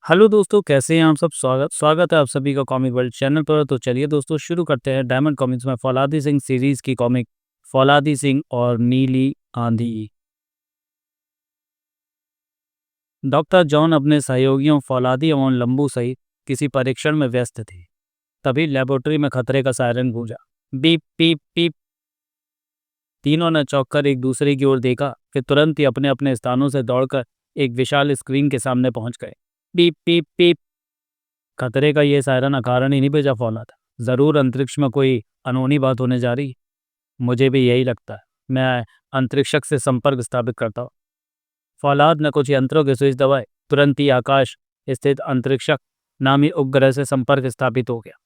Hello दोस्तों, कैसे हैं आप सब। स्वागत स्वागत है आप सभी का कॉमिक वर्ल्ड चैनल पर। तो चलिए दोस्तों, शुरू करते हैं डायमंड कॉमिक्स में फौलादी सिंह सीरीज की कॉमिक फौलादी सिंह और नीली आंधी। डॉक्टर जॉन अपने सहयोगियों फौलादी एवं लंबू सहित किसी परीक्षण में व्यस्त थे। तभी लेबोरेटरी में खतरे का सायरन गूंजा। बीप पीप पीप। तीनों ने चौंक कर एक दूसरे की ओर देखा, फिर तुरंत ही अपने अपने स्थानों से दौड़कर एक विशाल स्क्रीन के सामने पहुंच गए। बीप पीप पीप। खतरे का ये सायरन अकारण ही नहीं भेजा फौला था। जरूर अंतरिक्ष में कोई अनहोनी बात होने जा रही। मुझे भी यही लगता है। मैं अंतरिक्षक से संपर्क स्थापित करता हूँ। फौलाद ने कुछ यंत्रों के स्विच दबाए। तुरंत ही आकाश स्थित अंतरिक्षक नामी उपग्रह से संपर्क स्थापित हो गया।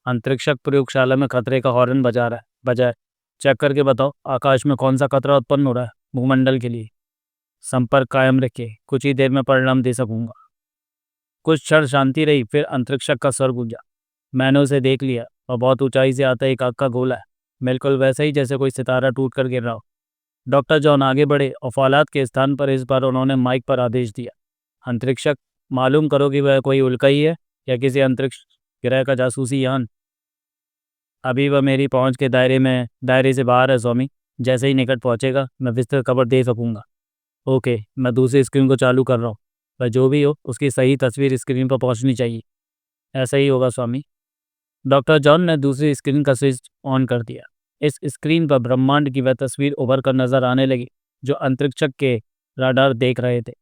अंतरिक्षक प्रयोगशाला में खतरे का हॉर्न बजा रहा है। बजाय चेक करके बताओ, आकाश में कौन सा खतरा उत्पन्न हो रहा है भूमंडल के लिए। संपर्क कायम रखिए, कुछ ही देर में परिणाम दे सकूंगा। कुछ क्षण शांति रही, फिर अंतरिक्षक का स्वर गूंजा। मैंने उसे देख लिया और बहुत ऊंचाई से आता एक आग का गोला है। बिल्कुल वैसा ही जैसे कोई सितारा टूट कर गिर रहा हो। डॉक्टर जॉन आगे बढ़े और फौलाद के स्थान पर इस बार उन्होंने माइक पर आदेश दिया। अंतरिक्षक, मालूम करो कि वह कोई उल्का ही है या किसी अंतरिक्ष ग्रह का जासूसी यान। अभी वह मेरी पहुंच के दायरे से बाहर है स्वामी। जैसे ही निकट पहुंचेगा मैं विस्तृत खबर दे सकूंगा। ओके, मैं दूसरी स्क्रीन को चालू कर रहा हूँ। वह जो भी हो, उसकी सही तस्वीर स्क्रीन पर पहुंचनी चाहिए। ऐसा ही होगा स्वामी। डॉक्टर जॉन ने दूसरी स्क्रीन का स्विच ऑन कर दिया। इस स्क्रीन पर ब्रह्मांड की वह तस्वीर उभर कर नजर आने लगी जो अंतरिक्षक के राडार देख रहे थे।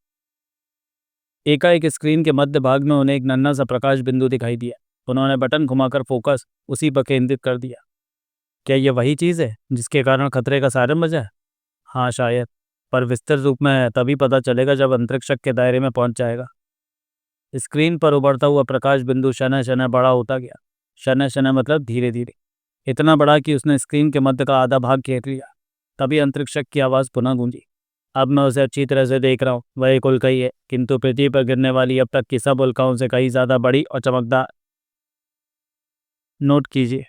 एकाएक स्क्रीन के मध्य भाग में उन्हें एक नन्हा सा प्रकाश बिंदु दिखाई दिया। उन्होंने बटन घुमाकर फोकस उसी पर केंद्रित कर दिया। क्या यह वही चीज़ है जिसके कारण खतरे का सायरन बजा है? हाँ शायद, पर विस्तृत रूप में तभी पता चलेगा जब अंतरिक्षक के दायरे में पहुंच जाएगा। स्क्रीन पर उभरता हुआ प्रकाश बिंदु शनय शनय बड़ा होता गया। शनय शनय मतलब धीरे धीरे। इतना बड़ा कि उसने स्क्रीन के मध्य का आधा भाग घेर लिया। तभी अंतरिक्षक की आवाज़ पुनः गूंजी। अब मैं उसे अच्छी तरह से देख रहा हूँ। वह एक उल्का ही है, किंतु पृथ्वी पर गिरने वाली अब तक की सब उल्काओं से कहीं ज़्यादा बड़ी और चमकदार। नोट कीजिए,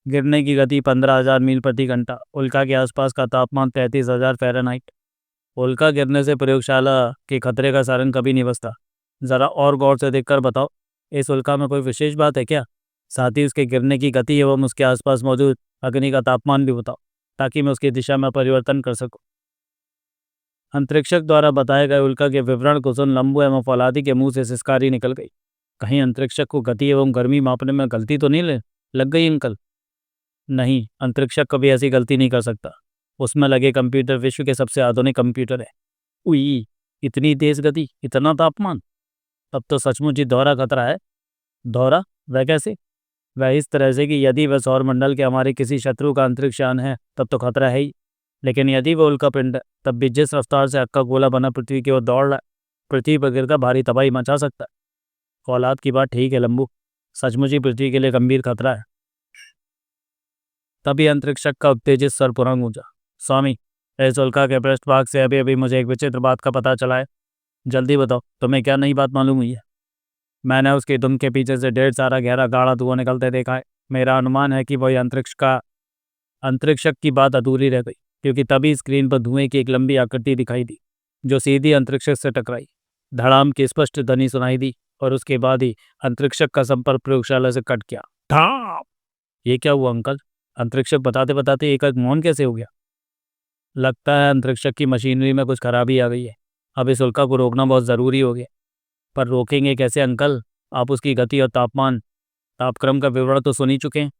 गिरने की गति 15,000 मील प्रति घंटा। उल्का के आसपास का तापमान 33,000 फ़ारेनहाइट। उल्का गिरने से प्रयोगशाला के खतरे का सारन कभी नहीं बसता। ज़रा और गौर से देखकर बताओ, इस उल्का में कोई विशेष बात है क्या? साथ ही उसके गिरने की गति एवं उसके आसपास मौजूद अग्नि का तापमान भी बताओ, ताकि मैं उसकी दिशा में परिवर्तन कर सकूं। अंतरिक्षक द्वारा बताए गए उल्का के विवरण को सुन लंबू एवं फौलादी के मुंह से सिसकारी निकल गई। कहीं अंतरिक्षक को गति एवं गर्मी मापने में गलती तो नहीं लग गई अंकल? नहीं, अंतरिक्षक कभी ऐसी गलती नहीं कर सकता। उसमें लगे कंप्यूटर विश्व के सबसे आधुनिक कंप्यूटर है। उई, इतनी तेज गति, इतना तापमान! तब तो सचमुच ही दोहरा खतरा है। दोहरा? वह कैसे? वह इस तरह से कि यदि वह सौरमंडल के हमारे किसी शत्रु का अंतरिक्ष यान है तब तो खतरा है ही। लेकिन यदि वह उल्का पिंड है, तब भी जिस रफ्तार से अक्का गोला बना पृथ्वी की ओर दौड़ रहा है, पृथ्वी पर गिरकर भारी तबाही मचा सकता है। फौलाद की बात ठीक है लंबू, सचमुच ही पृथ्वी के लिए गंभीर खतरा है। तभी अंतरिक्षक का उत्तेजित स्वर पुनः गूंजा। स्वामी, इस उल्का के पृष्ठभाग से अभी अभी मुझे एक विचित्र बात का पता चला है। जल्दी बताओ, तुम्हें क्या नई बात मालूम हुई है? मैंने उसकी दुम के पीछे से ढेर सारा गहरा गाढ़ा धुआं निकलते देखा है। मेरा अनुमान है कि वही अंतरिक्षक की बात अधूरी रह गई, क्योंकि तभी स्क्रीन पर धुएं की एक लंबी आकृति दिखाई दी जो सीधी अंतरिक्षक से टकराई। धड़ाम की स्पष्ट ध्वनि सुनाई दी और उसके बाद ही अंतरिक्षक का संपर्क प्रयोगशाला से कट गया। ढाम! ये क्या हुआ अंकल? अंतरिक्षक बताते बताते एकाएक मौन कैसे हो गया? लगता है अंतरिक्षक की मशीनरी में कुछ खराबी आ गई है। अब इस उल्का को रोकना बहुत ज़रूरी हो गया। पर रोकेंगे कैसे अंकल? आप उसकी गति और तापक्रम का विवरण तो सुन ही चुके हैं।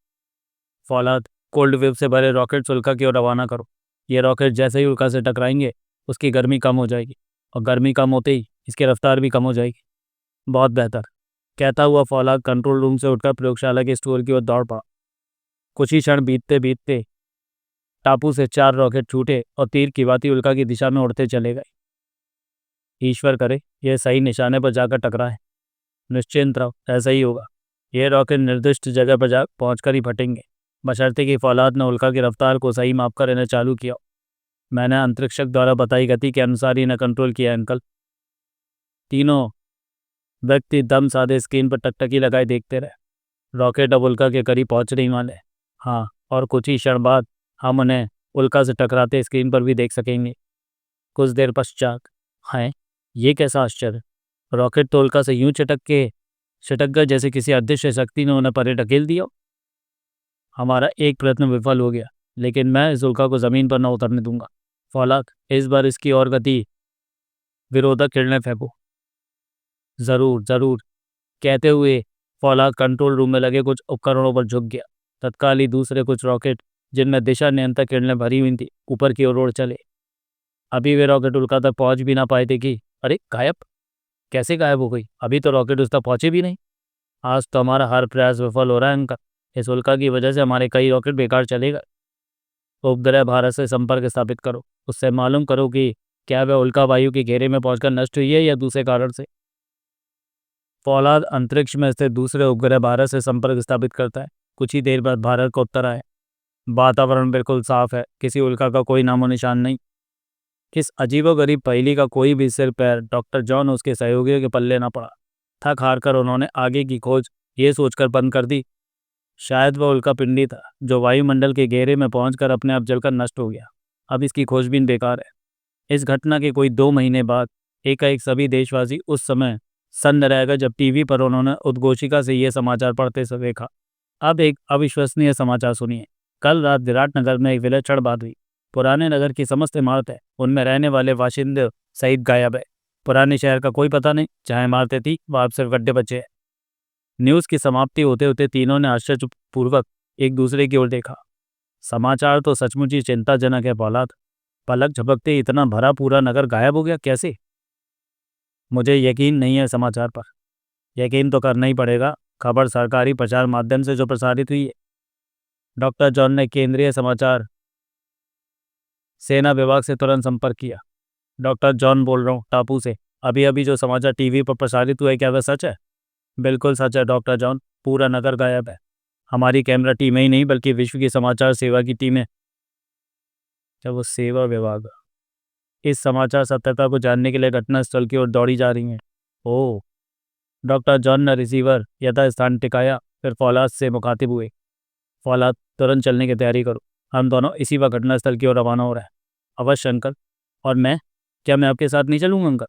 फौलाद, कोल्ड वेव से भरे रॉकेट उल्का की ओर रवाना करो। ये रॉकेट जैसे ही उल्का से टकराएंगे, उसकी गर्मी कम हो जाएगी और गर्मी कम होते ही इसकी रफ्तार भी कम हो जाएगी। बहुत बेहतर, कहता हुआ फौलाद कंट्रोल रूम से उठकर प्रयोगशाला के स्टोर की ओर दौड़ पड़ा। कुछ ही क्षण बीतते बीतते टापू से 4 रॉकेट छूटे और तीर की भांति उल्का की दिशा में उड़ते चले गए। ईश्वर करे यह सही निशाने पर जाकर टकराए। निश्चिंत रहो, ऐसा ही होगा। यह रॉकेट निर्दिष्ट जगह पर जा पहुंचकर ही फटेंगे, बशर्ते कि फौलाद ने उल्का की रफ्तार को सही मापकर इन्हें चालू किया। मैंने अंतरिक्षक द्वारा बताई गति के अनुसार ही इन्हें कंट्रोल किया अंकल। तीनों व्यक्ति दम साधे स्क्रीन पर टकटकी लगाए देखते रहे। रॉकेट अब उल्का के करीब पहुंचने ही वाले। हाँ, और कुछ ही क्षण बाद हम उन्हें उल्का से टकराते स्क्रीन पर भी देख सकेंगे। कुछ देर पश्चात, है ये कैसा आश्चर्य, रॉकेट तो उल्का से यूं छिटक गया जैसे किसी अदृश्य शक्ति ने उन्हें परे ढकेल दिया। हमारा एक प्रयत्न विफल हो गया, लेकिन मैं इस उल्का को जमीन पर न उतरने दूंगा। फौलाद, इस बार इसकी और गति विरोधक किरणें फेंको। जरूर जरूर, कहते हुए फौलाद कंट्रोल रूम में लगे कुछ उपकरणों पर झुक गया। तत्काल ही दूसरे कुछ रॉकेट, जिनमें दिशा नियंत्रण किरणें भरी हुई थी, ऊपर की ओर उड़ चले। अभी वे रॉकेट उल्का तक पहुंच भी ना पाए थे कि अरे गायब, कैसे गायब हो गई? अभी तो रॉकेट उस तक पहुंचे भी नहीं। आज तो हमारा हर प्रयास विफल हो रहा है अंकल। इस उल्का की वजह से हमारे कई रॉकेट बेकार चले गए। उपग्रह भारत से संपर्क स्थापित करो, उससे मालूम करो कि क्या वह उल्का वायु के घेरे में पहुंचकर नष्ट हुई है या दूसरे कारण से। फौलाद अंतरिक्ष में स्थित दूसरे उपग्रह भारत से संपर्क स्थापित करता है। कुछ ही देर बाद भारत को उत्तर आया। वातावरण बिल्कुल साफ है, किसी उल्का का कोई नामो निशान नहीं। इस अजीबोगरीब पहेली का कोई भी सिर पैर डॉक्टर जॉन और उसके सहयोगियों के पल्ले ना पड़ा। थक हार कर उन्होंने आगे की खोज ये सोचकर बंद कर दी, शायद वह उल्का पिंडी था जो वायुमंडल के घेरे में पहुंचकर अपने आप जलकर नष्ट हो गया। अब इसकी खोजबीन बेकार है। इस घटना के कोई 2 महीने बाद एकाएक सभी देशवासी उस समय सन्न रह गए जब टीवी पर उन्होंने उद्घोषिका से यह समाचार पढ़ते से देखा। अब एक अविश्वसनीय समाचार सुनिए। कल रात विराटनगर में एक विलक्षण बात हुई। पुराने नगर की समस्त इमारतें, उनमें रहने वाले बाशिंदे सहित गायब है। पुराने शहर का कोई पता नहीं, जहाँ इमारतें थी वहाँ अब सिर्फ गड्ढे बचे हैं। न्यूज़ की समाप्ति होते होते तीनों ने आश्चर्यपूर्वक एक दूसरे की ओर देखा। समाचार तो सचमुच ही चिंताजनक है फौलाद। पलक झपकते इतना भरा पूरा नगर गायब हो गया कैसे? मुझे यकीन नहीं है समाचार पर। यकीन तो करना ही पड़ेगा, खबर सरकारी प्रचार माध्यम से जो प्रसारित हुई है। डॉक्टर जॉन ने केंद्रीय समाचार सेना विभाग से तुरंत संपर्क किया। डॉक्टर जॉन बोल रहा हूँ, टापू से। अभी अभी जो समाचार टीवी पर प्रसारित हुए, क्या वह सच है? बिल्कुल सच है डॉक्टर जॉन, पूरा नगर गायब है। हमारी कैमरा टीमें ही नहीं बल्कि विश्व की समाचार सेवा की टीमें, क्या वो सेवा विभाग, इस समाचार सत्यता को जानने के लिए घटनास्थल की ओर दौड़ी जा रही हैं। ओह! डॉक्टर जॉन ने रिसीवर यथास्थान टिकाया, फिर फौलाद से मुखातिब हुए। फौलाद, तुरंत चलने की तैयारी करो। हम दोनों इसी वक्त घटनास्थल की ओर रवाना हो रहे हैं। अवश्य अंकल। और मैं, क्या मैं आपके साथ नहीं चलूँगा अंकल?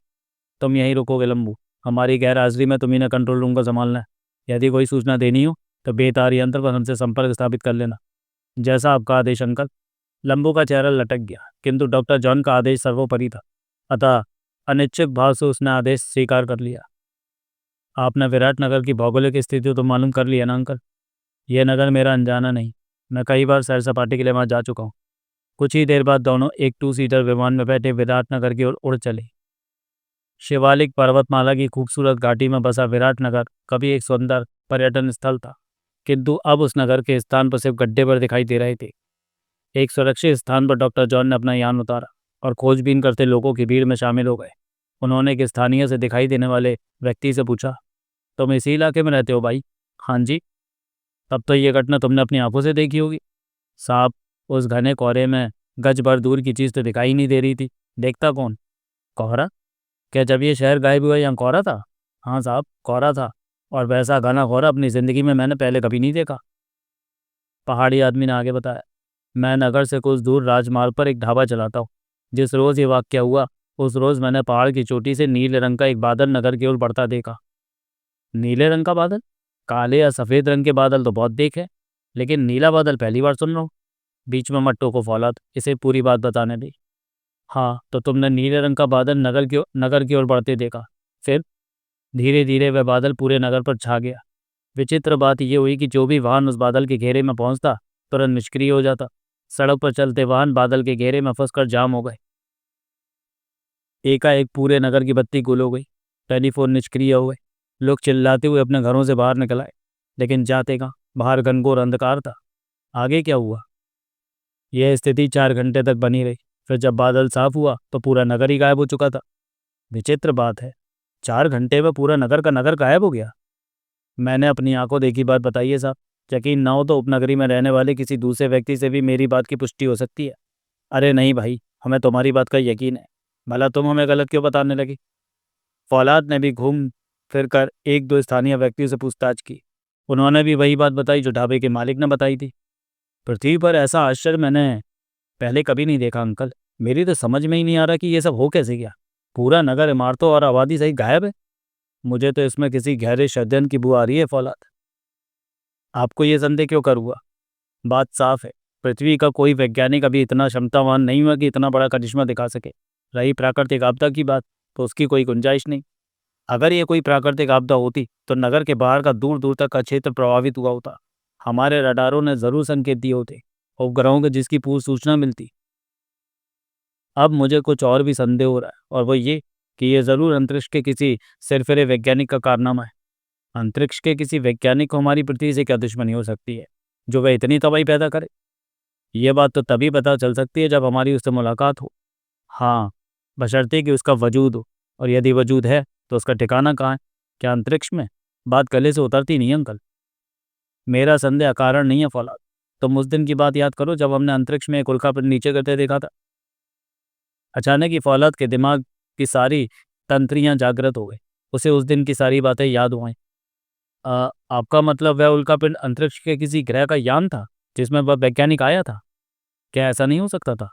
तुम यहीं रुकोगे लंबू। हमारी गैर हाजिरी में तुम्ही ने कंट्रोल रूम को संभालना है। यदि कोई सूचना देनी हो तो बेतार यंत्र पर हमसे संपर्क स्थापित कर लेना। जैसा आपका आदेश अंकल। लंबू का चेहरा लटक गया, किंतु डॉक्टर जॉन का आदेश सर्वोपरि था, अतः अनिच्छुक भाव से उसने आदेश स्वीकार कर लिया। आपने विराटनगर की भौगोलिक स्थिति तो मालूम कर लिया ना अंकल? यह नगर मेरा अनजाना नहीं, मैं कई बार सैर सपाटे के लिए वहाँ जा चुका हूँ। कुछ ही देर बाद दोनों एक 2 सीटर विमान में बैठे विराटनगर की ओर उड़ चले। शिवालिक पर्वतमाला की खूबसूरत घाटी में बसा विराटनगर कभी एक सुंदर पर्यटन स्थल था, किंतु अब उस नगर के स्थान पर सिर्फ गड्ढे पर दिखाई दे रहे थे। एक सुरक्षित स्थान पर डॉक्टर जॉन ने अपना यान उतारा और खोजबीन करते लोगों की भीड़ में शामिल हो गए। उन्होंने एक स्थानीय से दिखाई देने वाले व्यक्ति से पूछा, तुम इसी इलाके में रहते हो भाई? हाँ जी। तब तो ये घटना तुमने अपनी आंखों से देखी होगी। साहब, उस घने कोहरे में गज भर दूर की चीज़ तो दिखाई नहीं दे रही थी। देखता कौन? कोहरा? क्या जब ये शहर गायब हुआ यहाँ कोहरा था? हाँ साहब, कोहरा था, और वैसा घना कोहरा अपनी ज़िंदगी में मैंने पहले कभी नहीं देखा। पहाड़ी आदमी ने आगे बताया, मैं नगर से कुछ दूर राजमार्ग पर एक ढाबा चलाता हूँ। जिस रोज़ ये वाक़या हुआ उस रोज़ मैंने पहाड़ की चोटी से नीले रंग का एक बादल नगर की ओर बढ़ता देखा। नीले रंग का बादल? काले या सफ़ेद रंग के बादल तो बहुत देखे, लेकिन नीला बादल पहली बार सुन रहा हूँ। बीच में मत टोको फौलाद, इसे पूरी बात बताने दी। हाँ, तो तुमने नीले रंग का बादल नगर की ओर बढ़ते देखा। फिर धीरे धीरे वह बादल पूरे नगर पर छा गया। विचित्र बात यह हुई कि जो भी वाहन उस बादल के घेरे में पहुंचता तुरंत निष्क्रिय हो जाता। सड़क पर चलते वाहन बादल के घेरे में फंसकर जाम हो गए। एकाएक पूरे नगर की बत्ती गुल हो गई। टेलीफोन निष्क्रिय हो गए। लोग चिल्लाते हुए अपने घरों से बाहर निकल आए, लेकिन जाते कहाँ, बाहर घनघोर अंधकार था। आगे क्या हुआ? यह स्थिति 4 घंटे तक बनी रही। फिर जब बादल साफ हुआ तो पूरा नगर ही गायब हो चुका था। विचित्र बात है, 4 घंटे में पूरा नगर का नगर गायब हो गया। मैंने अपनी आंखों देखी बात बताई है साहब। यकीन ना हो तो उपनगरी में रहने वाले किसी दूसरे व्यक्ति से भी मेरी बात की पुष्टि हो सकती है। अरे नहीं भाई, हमें तुम्हारी बात का यकीन है। भला तुम हमें गलत क्यों बताने लगी? फौलाद ने भी घूम फिर कर 1-2 स्थानीय व्यक्तियों से पूछताछ की। उन्होंने भी वही बात बताई जो ढाबे के मालिक ने बताई थी। पृथ्वी पर ऐसा आश्चर्य मैंने पहले कभी नहीं देखा अंकल। मेरी तो समझ में ही नहीं आ रहा कि ये सब हो कैसे गया। पूरा नगर, इमारतों और आबादी सही गायब है। मुझे तो इसमें किसी गहरे षड्यंत्र की बू आ रही है फौलाद। आपको ये संदेह क्यों कर हुआ? बात साफ है, पृथ्वी का कोई वैज्ञानिक अभी इतना क्षमतावान नहीं हुआ कि इतना बड़ा करिश्मा दिखा सके। रही प्राकृतिक आपदा की बात, तो उसकी कोई गुंजाइश नहीं। अगर ये कोई प्राकृतिक आपदा होती तो नगर के बाहर का दूर दूर तक का क्षेत्र प्रभावित हुआ होता। हमारे रडारों ने जरूर संकेत दिए होते, उपग्रहों को जिसकी पूर्व सूचना मिलती। अब मुझे कुछ और भी संदेह हो रहा है, और वो ये कि ये जरूर अंतरिक्ष के किसी सिरफिरे वैज्ञानिक का कारनामा है। अंतरिक्ष के किसी वैज्ञानिक को हमारी पृथ्वी से क्या दुश्मनी हो सकती है जो वह इतनी तबाही पैदा करे? ये बात तो तभी पता चल सकती है जब हमारी उससे मुलाकात हो। हाँ, बशर्ते कि उसका वजूद हो, और यदि वजूद है तो उसका ठिकाना कहाँ है? क्या अंतरिक्ष में? बात गले से उतरती नहीं अंकल। मेरा संदेह अकारण नहीं है फौलाद। तुम उस दिन की बात याद करो जब हमने अंतरिक्ष में एक उल्का पर नीचे करते देखा था। अचानक ही फौलाद के दिमाग की सारी तंत्रियां जागृत हो गई। उसे उस दिन की सारी बातें याद हो आईं। आपका मतलब वह उल्कापिंड अंतरिक्ष के किसी ग्रह का यान था जिसमें वह वैज्ञानिक आया था? क्या ऐसा नहीं हो सकता था?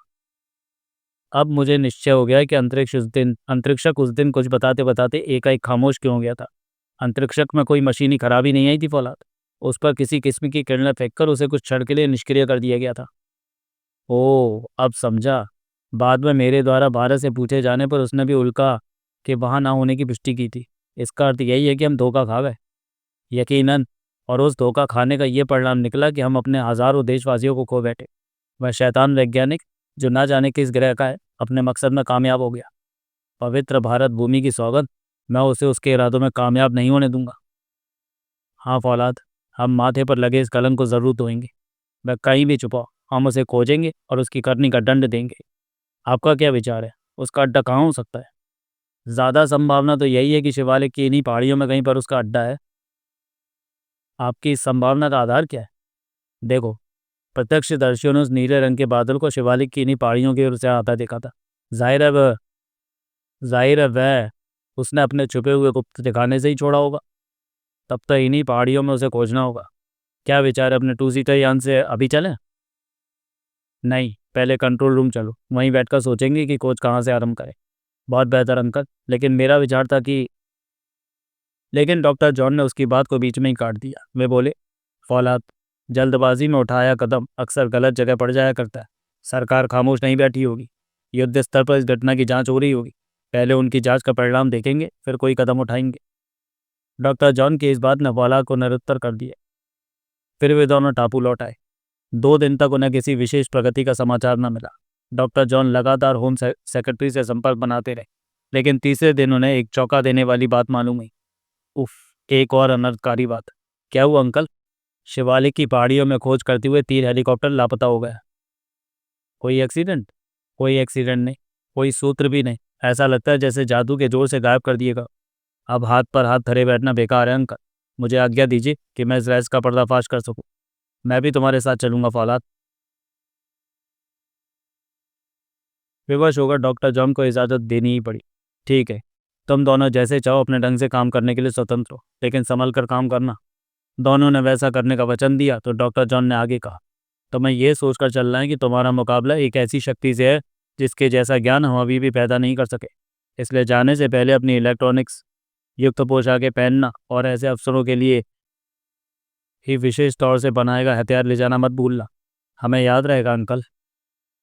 अब मुझे निश्चय हो गया कि अंतरिक्षक उस दिन कुछ बताते बताते एकाएक खामोश क्यों हो गया था। अंतरिक्षक में कोई मशीनी खराबी नहीं आई थी फौलाद। उस पर किसी किस्म की किरणें फेंककर उसे कुछ क्षण के लिए निष्क्रिय कर दिया गया था। ओह, अब समझा। बाद में मेरे द्वारा भारत से पूछे जाने पर उसने भी उल्का के वहां ना होने की पुष्टि की थी। इसका अर्थ यही है कि हम धोखा खा गए। यकीनन। और उस धोखा खाने का ये परिणाम निकला कि हम अपने हजारों देशवासियों को खो बैठे। वह शैतान वैज्ञानिक जो ना जाने किस ग्रह का है, अपने मकसद में कामयाब हो गया। पवित्र भारत भूमि की सौगंध, मैं उसे उसके इरादों में कामयाब नहीं होने दूंगा। हाँ फौलाद, हम माथे पर लगे इस कलंक को जरूर धोएंगे। वह कहीं भी छुपाओ, हम उसे खोजेंगे और उसकी करनी का दंड देंगे। आपका क्या विचार है? उसका अड्डा कहाँ हो सकता है? ज़्यादा संभावना तो यही है कि शिवालिक की इन्हीं पहाड़ियों में कहीं पर उसका अड्डा है। आपकी इस संभावना का आधार क्या है? देखो, प्रत्यक्षदर्शियों ने उस नीले रंग के बादल को शिवालिक की इन्हीं पहाड़ियों की ओर से आता देखा था। जाहिर है वह जाहिर है वह उसने अपने छुपे हुए गुप्त ठिकाने से ही छोड़ा होगा। तब तक इन्हीं पहाड़ियों में उसे खोजना होगा। क्या विचार है, अपने टू सीटर यान से अभी चलें? नहीं, पहले कंट्रोल रूम चलो, वहीं बैठकर सोचेंगे कि खोज कहाँ से आरंभ करें। बहुत बेहतर अंकल, लेकिन मेरा विचार था कि लेकिन डॉक्टर जॉन ने उसकी बात को बीच में ही काट दिया। वे बोले, फौलाद, जल्दबाजी में उठाया कदम अक्सर गलत जगह पड़ जाया करता है। सरकार खामोश नहीं बैठी होगी। युद्ध स्तर पर इस घटना की जांच हो रही होगी। पहले उनकी जांच का परिणाम देखेंगे, फिर कोई कदम उठाएंगे। डॉक्टर जॉन की इस बात ने फौलाद को निरुत्तर कर दिया। फिर वे दोनों टापू लौट आए। 2 दिन तक उन्हें किसी विशेष प्रगति का समाचार न मिला। डॉक्टर जॉन लगातार होम सेक्रेटरी से संपर्क बनाते रहे, लेकिन तीसरे दिन उन्हें एक चौंका देने वाली बात मालूम हुई। उफ, एक और अनर्थकारी बात। क्या हुआ अंकल? शिवालिक की पहाड़ियों में खोज करते हुए 3 हेलीकॉप्टर लापता हो गया। कोई एक्सीडेंट? कोई एक्सीडेंट नहीं, कोई सूत्र भी नहीं। ऐसा लगता है जैसे जादू के जोर से गायब कर दिएगा। अब हाथ पर हाथ धरे बैठना बेकार है अंकल। मुझे आज्ञा दीजिए कि मैं इस रहस्य का पर्दाफाश कर सकूं। मैं भी तुम्हारे साथ चलूंगा फौलाद। विवश होकर डॉक्टर जॉन को इजाज़त देनी ही पड़ी। ठीक है, तुम दोनों जैसे चाहो अपने ढंग से काम करने के लिए स्वतंत्र हो, लेकिन संभल कर काम करना। दोनों ने वैसा करने का वचन दिया तो डॉक्टर जॉन ने आगे कहा, तो मैं ये सोचकर चल रहा है कि तुम्हारा मुकाबला एक ऐसी शक्ति से है जिसके जैसा ज्ञान हम अभी भी पैदा नहीं कर सके। इसलिए जाने से पहले अपनी इलेक्ट्रॉनिक्स युक्त पोशाकें पहनना और ऐसे अवसरों के लिए ही विशेष तौर से बनाए गए हथियार ले जाना मत भूलना। हमें याद रहेगा अंकल।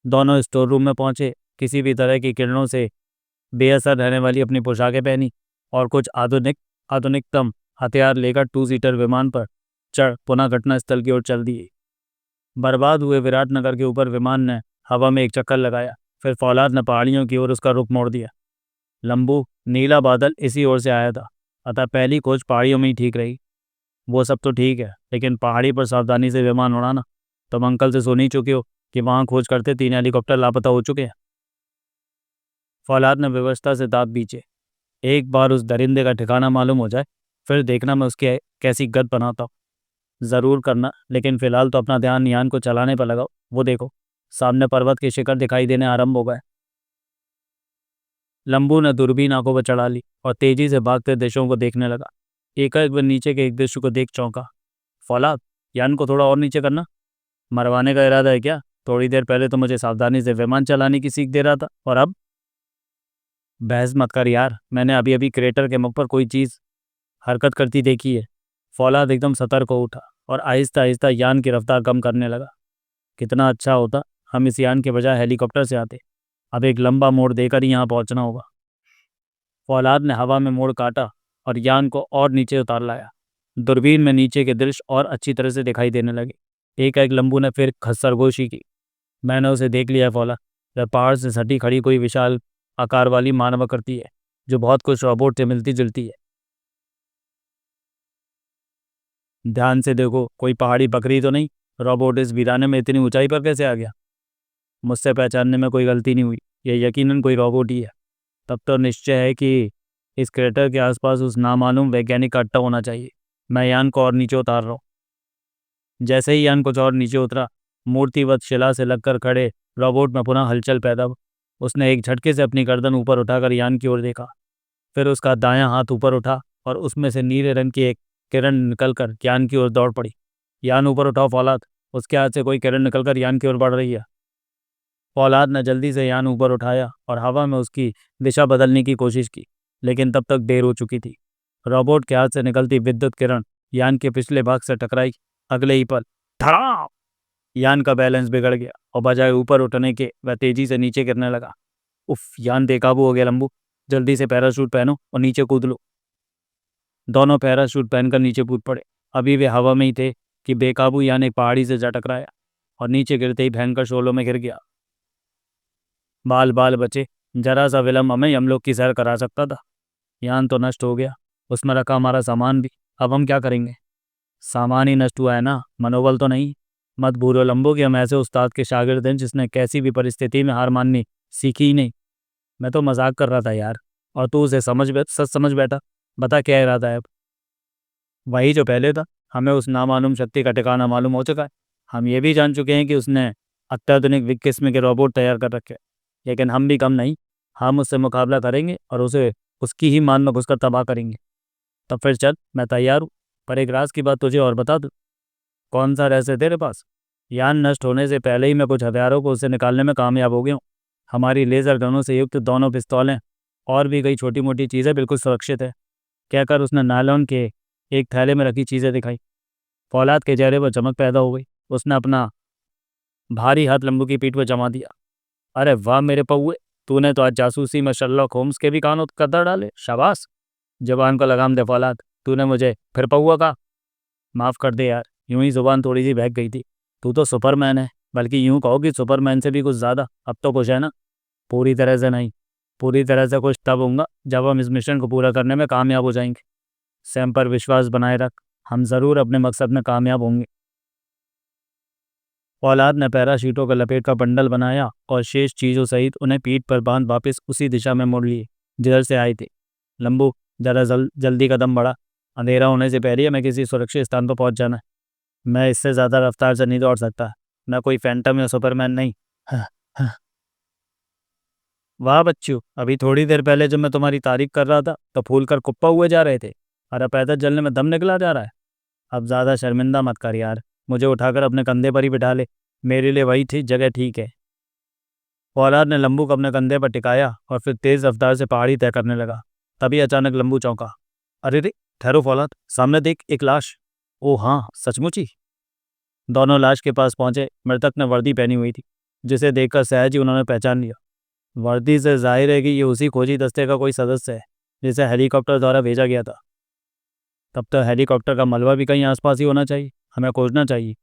दोनों स्टोर रूम में पहुंचे, किसी भी तरह की किरणों से बेअसर रहने वाली अपनी पोशाकें पहनी और कुछ आधुनिकतम हथियार लेकर 2 सीटर विमान पर चढ़ पुनः घटनास्थल की ओर चल दिए। बर्बाद हुए विराटनगर के ऊपर विमान ने हवा में एक चक्कर लगाया, फिर फौलाद ने पहाड़ियों की ओर उसका रुख मोड़ दिया। लंबू नीला बादल इसी ओर से आया था, अतः पहली खोज पहाड़ियों में ही ठीक रही। वो सब तो ठीक है, लेकिन पहाड़ी पर सावधानी से विमान उड़ाना। तुम अंकल से सुन ही चुके हो कि वहां खोज करते 3 हेलीकॉप्टर लापता हो चुके हैं। फौलाद ने व्यवस्था से दांत बीचे। एक बार उस दरिंदे का ठिकाना मालूम हो जाए, फिर देखना मैं उसकी कैसी गत बनाता हूँ। ज़रूर करना, लेकिन फिलहाल तो अपना ध्यान यान को चलाने पर लगाओ। वो देखो, सामने पर्वत के शिखर दिखाई देने आरंभ हो गए। लंबू ने दूरबीन आंखों पर चढ़ा ली और तेजी से भागते दृश्यों को देखने लगा। एकाएक वह नीचे के एक दृश्य को देख चौंका। फौलाद, यान को थोड़ा और नीचे करना। मरवाने का इरादा है क्या? थोड़ी देर पहले तो मुझे सावधानी से विमान चलाने की सीख दे रहा था, और अब? बहस मत कर यार, मैंने अभी अभी क्रेटर के मुख पर कोई चीज़ हरकत करती देखी है। फौलाद एकदम सतर्क हो उठा और आहिस्ता आहिस्ता यान की रफ्तार कम करने लगा। कितना अच्छा होता हम इस यान के बजाय हेलीकॉप्टर से आते। अब एक लंबा मोड़ देकर ही यहाँ पहुँचना होगा। फौलाद ने हवा में मोड़ काटा और यान को और नीचे उतार लाया। दूरबीन में नीचे के दृश्य और अच्छी तरह से दिखाई देने लगे। एक एक लंबू ने फिर सरगोशी की। मैंने उसे देख लिया फौलाद। वह पहाड़ से सटी खड़ी कोई विशाल आकार वाली मानवाकृति है, जो बहुत कुछ रोबोट से मिलती जुलती है। ध्यान से देखो, कोई पहाड़ी बकरी तो नहीं। रोबोट इस वीराने में इतनी ऊंचाई पर कैसे आ गया? मुझसे पहचानने में कोई गलती नहीं हुई। यह यकीनन कोई रोबोट ही है। तब तो निश्चय है कि इस क्रेटर के आसपास उस नामालूम वैज्ञानिक का अड्डा होना चाहिए। मैं यान को और नीचे उतार रहा हूँ। जैसे ही यान कुछ और नीचे उतरा, मूर्तिवत शिला से लगकर खड़े रोबोट में पुनः हलचल पैदा हुई। उसने एक झटके से अपनी गर्दन ऊपर उठाकर यान की ओर देखा। फिर उसका दायां हाथ ऊपर उठा और उसमें से नीले रंग की एक किरण निकलकर यान की ओर दौड़ पड़ी। यान ऊपर उठाओ फौलाद, उसके हाथ से कोई किरण निकलकर यान की ओर बढ़ रही है। फौलाद ने जल्दी से यान ऊपर उठाया और हवा में उसकी दिशा बदलने की कोशिश की, लेकिन तब तक देर हो चुकी थी। रोबोट के हाथ से निकलती विद्युत किरण यान के पिछले भाग से टकराई। अगले ही पल धड़ाम! यान का बैलेंस बिगड़ गया और बजाय ऊपर उठने के वह तेजी से नीचे गिरने लगा। उफ, यान बेकाबू हो गया लंबू। जल्दी से पैराशूट पहनो और नीचे कूद लो। दोनों पैराशूट पहनकर नीचे कूद पड़े। अभी वे हवा में ही थे कि बेकाबू यान एक पहाड़ी से जा टकराया और नीचे गिरते ही भयंकर शोलों में गिर गया। बाल बाल बचे। जरा सा विलम्ब हमें यमलोक की सैर करा सकता था। यान तो नष्ट हो गया, उसमें रखा हमारा सामान भी। अब हम क्या करेंगे? सामान ही नष्ट हुआ है ना, मनोबल तो नहीं। मत भूलो लंबो कि हम ऐसे उस्ताद के शागिर्द हैं जिसने कैसी भी परिस्थिति में हार माननी सीखी ही नहीं। मैं तो मजाक कर रहा था यार, और तू उसे सच समझ बैठा। बता क्या इरादा है अब? वही जो पहले था। हमें उस नामालूम शक्ति का ठिकाना मालूम हो चुका है। हम ये भी जान चुके हैं कि उसने अत्याधुनिक किस्म के रोबोट तैयार कर रखे हैं। लेकिन हम भी कम नहीं। हम उससे मुकाबला करेंगे और उसे उसकी ही मान में घुसकर तबाह करेंगे। तब फिर चल, मैं तैयार हूँ। पर एक राज की बात तुझे और बता दूँ। कौन सा रहस्य है तेरे पास? यान नष्ट होने से पहले ही मैं कुछ हथियारों को उससे निकालने में कामयाब हो गया हूँ। हमारी लेज़र गनों से युक्त दोनों पिस्तौलें और भी कई छोटी मोटी चीज़ें बिल्कुल सुरक्षित है। कहकर उसने नायलॉन के एक थैले में रखी चीज़ें दिखाई। फौलाद के चेहरे पर चमक पैदा हो गई। उसने अपना भारी हाथ लंबू की पीठ पर जमा दिया। अरे वाह मेरे पौए, तूने तो आज जासूसी में शर्लॉक होम्स के भी कानों कदर डाले। शाबाश। जबान को लगाम दे फौलाद, तूने मुझे फिर पौआ कहा। माफ़ कर दे यार, यूं ही जुबान थोड़ी सी बहक गई थी। तू तो सुपरमैन है, बल्कि यूं कहो कि सुपरमैन से भी कुछ ज़्यादा। अब तो खुश है ना? पूरी तरह से नहीं। पूरी तरह से खुश तब होऊंगा जब हम इस मिशन को पूरा करने में कामयाब हो जाएंगे। सैम पर विश्वास बनाए रख, हम ज़रूर अपने मकसद में कामयाब होंगे। फौलाद ने पैराशूटों का लपेट का बंडल बनाया और शेष चीज़ों सहित उन्हें पीठ पर बांध वापस उसी दिशा में मोड़ लिए जिधर से आए थे। लंबू, जरा जल्दी कदम बढ़ा। अंधेरा होने से पहले हमें किसी सुरक्षित स्थान पर पहुंच जाना है। मैं इससे ज़्यादा रफ्तार से नहीं दौड़ सकता। मैं कोई फैंटम या सुपरमैन नहीं। हाँ, हाँ। वाह बच्चू, अभी थोड़ी देर पहले जब मैं तुम्हारी तारीफ कर रहा था तो फूल कर कुप्पा हुए जा रहे थे, और अब पैदल जलने में दम निकला जा रहा है। अब ज़्यादा शर्मिंदा मत कर यार, मुझे उठाकर अपने कंधे पर ही बिठा ले। मेरे लिए वही थी जगह ठीक है। फौलाद ने लंबू को अपने कंधे पर टिकाया और फिर तेज़ रफ्तार से पहाड़ी तय करने लगा। तभी अचानक लंबू चौंका। अरे रे, ठहरो फौलाद, सामने देख, एक लाश। ओ हाँ, सचमुच ही। दोनों लाश के पास पहुंचे। मृतक ने वर्दी पहनी हुई थी, जिसे देखकर सहज ही उन्होंने पहचान लिया। वर्दी से जाहिर है कि ये उसी खोजी दस्ते का कोई सदस्य है जिसे हेलीकॉप्टर द्वारा भेजा गया था। तब तो हेलीकॉप्टर का मलबा भी कहीं आसपास ही होना चाहिए। हमें खोजना चाहिए।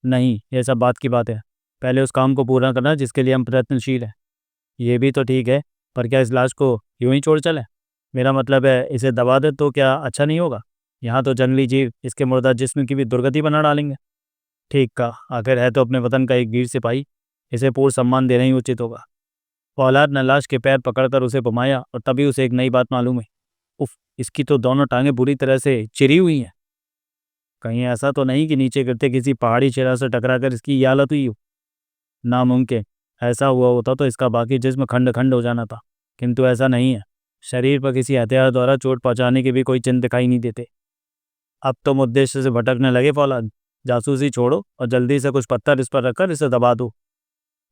नहीं, ये सब बात की बात है। पहले उस काम को पूरा करना जिसके लिए हम प्रयत्नशील हैं। ये भी तो ठीक है, पर क्या इस लाश को यूं ही छोड़ चलें? मेरा मतलब है, इसे दबा दे तो क्या अच्छा नहीं होगा? यहाँ तो जंगली जीव इसके मुर्दा जिस्म की भी दुर्गति बना डालेंगे। ठीक कहा, आखिर है तो अपने वतन का एक वीर सिपाही। इसे पूर्ण सम्मान देना ही उचित होगा। फौलाद ने लाश के पैर पकड़कर उसे घुमाया और तभी उसे एक नई बात मालूम है। उफ, इसकी तो दोनों टांगें बुरी तरह से चिरी हुई हैं। कहीं ऐसा तो नहीं कि नीचे गिरते किसी पहाड़ी शिला से टकराकर इसकी ये हालत हुई हो? नामुमकिन। ऐसा हुआ होता तो इसका बाकी जिस्म खंड खंड हो जाना था, किंतु ऐसा नहीं है। शरीर पर किसी हथियार द्वारा चोट पहुंचाने के भी कोई चिन्ह दिखाई नहीं देते। अब तुम उद्देश्य से भटकने लगे फौलाद। जासूसी छोड़ो और जल्दी से कुछ पत्थर इस पर रखकर इसे दबा दो।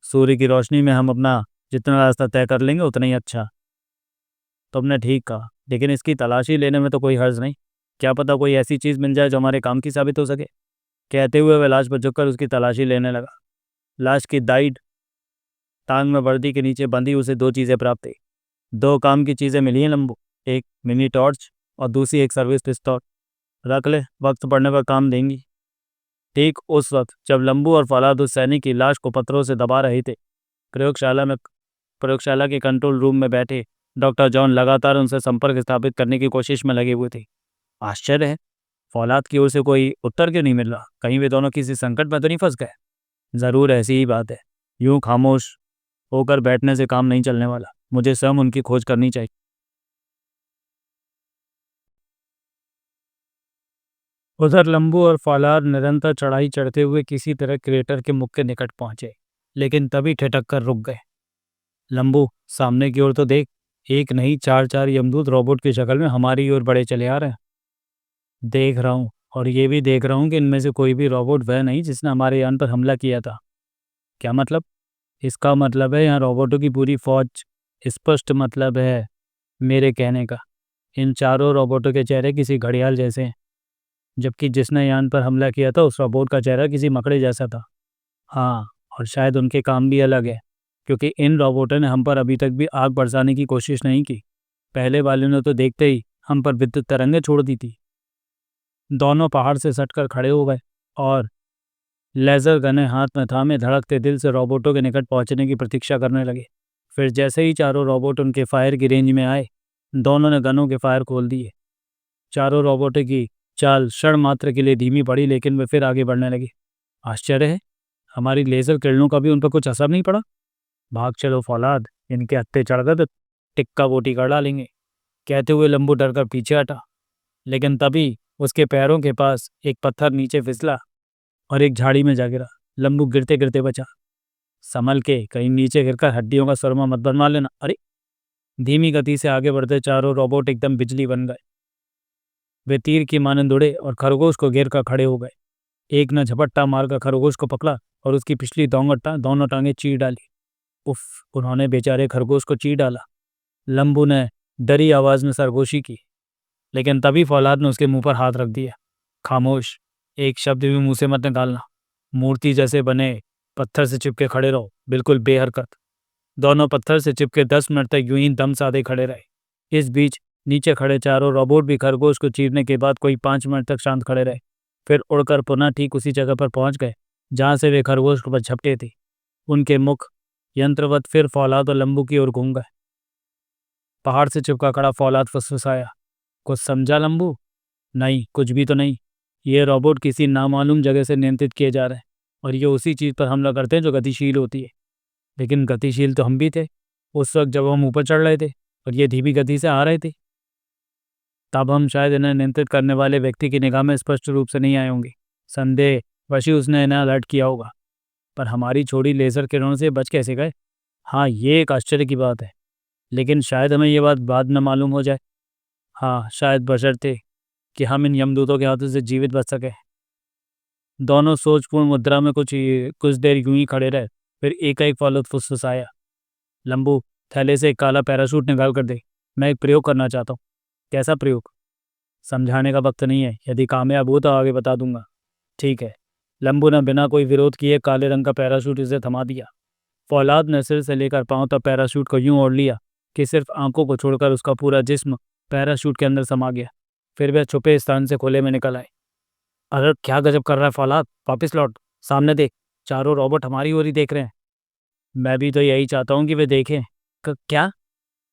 सूर्य की रोशनी में हम अपना जितना रास्ता तय कर लेंगे उतना ही अच्छा। तुमने ठीक कहा, लेकिन इसकी तलाशी लेने में तो कोई हर्ज नहीं। क्या पता कोई ऐसी चीज़ मिल जाए जो हमारे काम की साबित हो सके। कहते हुए वह लाश पर झुककर उसकी तलाशी लेने लगा। लाश की दाढ़ी टांग में वर्दी के नीचे बंधी उसे दो चीज़ें प्राप्त थी। दो काम की चीज़ें मिली हैं लंबू, एक मिनी टॉर्च और दूसरी एक सर्विस पिस्तौल। रख ले, वक्त पड़ने पर काम देंगी। ठीक उस वक्त जब लंबू और फलाद उस सैनिक की लाश को पत्थरों से दबा रहे थे, प्रयोगशाला के कंट्रोल रूम में बैठे डॉक्टर जॉन लगातार उनसे संपर्क स्थापित करने की कोशिश में लगे हुए थे। आश्चर्य है, फौलाद की ओर से कोई उत्तर क्यों नहीं मिल रहा? कहीं वे दोनों किसी संकट में तो नहीं फंस गए? ज़रूर ऐसी ही बात है। यूं खामोश होकर बैठने से काम नहीं चलने वाला। मुझे स्वयं उनकी खोज करनी चाहिए। उधर लंबू और फौलाद निरंतर चढ़ाई चढ़ते हुए किसी तरह क्रेटर के मुख के निकट पहुंचे, लेकिन तभी ठिठक कर रुक गए। लंबू, सामने की ओर तो देख। एक नहीं, चार चार यमदूत रोबोट की शक्ल में हमारी ओर बड़े चले आ रहे हैं। देख रहा हूँ, और ये भी देख रहा हूँ कि इनमें से कोई भी रोबोट वह नहीं जिसने हमारे यान पर हमला किया था। क्या मतलब? इसका मतलब है यहाँ रोबोटों की पूरी फौज। स्पष्ट मतलब है मेरे कहने का। इन चारों रोबोटों के चेहरे किसी घड़ियाल जैसे हैं, जबकि जिसने यान पर हमला किया था उस रोबोट का चेहरा किसी मकड़े जैसा था। हाँ, और शायद उनके काम भी अलग है, क्योंकि इन रोबोटों ने हम पर अभी तक भी आग बरसाने की कोशिश नहीं की। पहले वाले ने तो देखते ही हम पर विद्युत तरंगें छोड़ दी थी। दोनों पहाड़ से सटकर खड़े हो गए और लेज़र गनें हाथ में थामे धड़कते दिल से रोबोटों के निकट पहुंचने की प्रतीक्षा करने लगे। फिर जैसे ही चारों रोबोट उनके फायर की रेंज में आए, दोनों ने गनों के फायर खोल दिए। चारों रोबोटों की चाल क्षण मात्र के लिए धीमी पड़ी, लेकिन वे फिर आगे बढ़ने लगे। आश्चर्य है, हमारी लेज़र किरणों का भी उन पर कुछ असर नहीं पड़ा। भाग चलो फौलाद, इनके हत्थे चढ़ गए तो टिक्का बोटी कर डालेंगे। कहते हुए लंबू डरकर पीछे हटा, लेकिन तभी उसके पैरों के पास एक पत्थर नीचे फिसला और एक झाड़ी में जा गिरा। लंबू गिरते गिरते बचा। संभल के, कहीं नीचे गिरकर हड्डियों का सुरमा मत बनवा लेना। अरे! धीमी गति से आगे बढ़ते चारों रोबोट एकदम बिजली बन गए। वे तीर की मानंद उड़े और खरगोश को घेर कर खड़े हो गए। एक ने झपट्टा मारकर खरगोश को पकड़ा और उसकी पिछली दोनों टांगें चीर डाली। उफ! उन्होंने बेचारे खरगोश को चीर डाला। लंबू ने डरी आवाज में सरगोशी की, लेकिन तभी फौलाद ने उसके मुंह पर हाथ रख दिया। खामोश, एक शब्द भी मुंह से मत निकालना। मूर्ति जैसे बने पत्थर से चिपके खड़े रहो, बिल्कुल बेहरकत। दोनों पत्थर से चिपके 10 मिनट तक यूं ही दम साधे खड़े रहे। इस बीच नीचे खड़े चारों रोबोट भी खरगोश को चीरने के बाद कोई 5 मिनट तक शांत खड़े रहे। फिर उड़कर पुनः ठीक उसी जगह पर पहुंच गए जहां से वे खरगोश पर झपटे थे। उनके मुख यंत्रवत फिर फौलाद और लंबू की ओर घूम गए। पहाड़ से चिपका खड़ा फौलाद फुसफुसाया, कुछ समझा लंबू? नहीं, कुछ भी तो नहीं। ये रोबोट किसी नामालूम जगह से नियंत्रित किए जा रहे हैं, और ये उसी चीज़ पर हमला करते हैं जो गतिशील होती है। लेकिन गतिशील तो हम भी थे उस वक्त जब हम ऊपर चढ़ रहे थे, और ये धीमी गति से आ रहे थे। तब हम शायद इन्हें नियंत्रित करने वाले व्यक्ति की निगाह में स्पष्ट रूप से नहीं आए होंगे। संदेह वशी उसने इन्हें अलर्ट किया होगा, पर हमारी छोड़ी लेजर किरणों से बच कैसे गए? हाँ, ये एक आश्चर्य की बात है, लेकिन शायद हमें ये बात बाद में मालूम हो जाए। हाँ, शायद, बशर्ते कि हम इन यमदूतों के हाथों से जीवित बच सके। दोनों सोचपूर्ण मुद्रा में कुछ देर यूं ही खड़े रहे। फिर एक फौलाद फुसफुसाया, लंबू, थैले से एक काला पैराशूट निकाल कर दे। मैं एक प्रयोग करना चाहता हूँ। कैसा प्रयोग? समझाने का वक्त नहीं है। यदि कामयाब हो तो आगे बता दूंगा। ठीक है। लंबू ने बिना कोई विरोध किए काले रंग का पैराशूट इसे थमा दिया। फौलाद ने सिर से लेकर पांव तक पैराशूट को यूं ओढ़ लिया कि सिर्फ आंखों को छोड़कर उसका पूरा जिस्म पैराशूट के अंदर समा गया। फिर वह छुपे स्थान से खुले में निकल आए। अरे क्या गजब कर रहा है फौलाद, वापिस लौट, सामने देख। चारों रोबोट हमारी ओर ही देख रहे हैं। मैं भी तो यही चाहता हूँ कि वे देखें। क्या?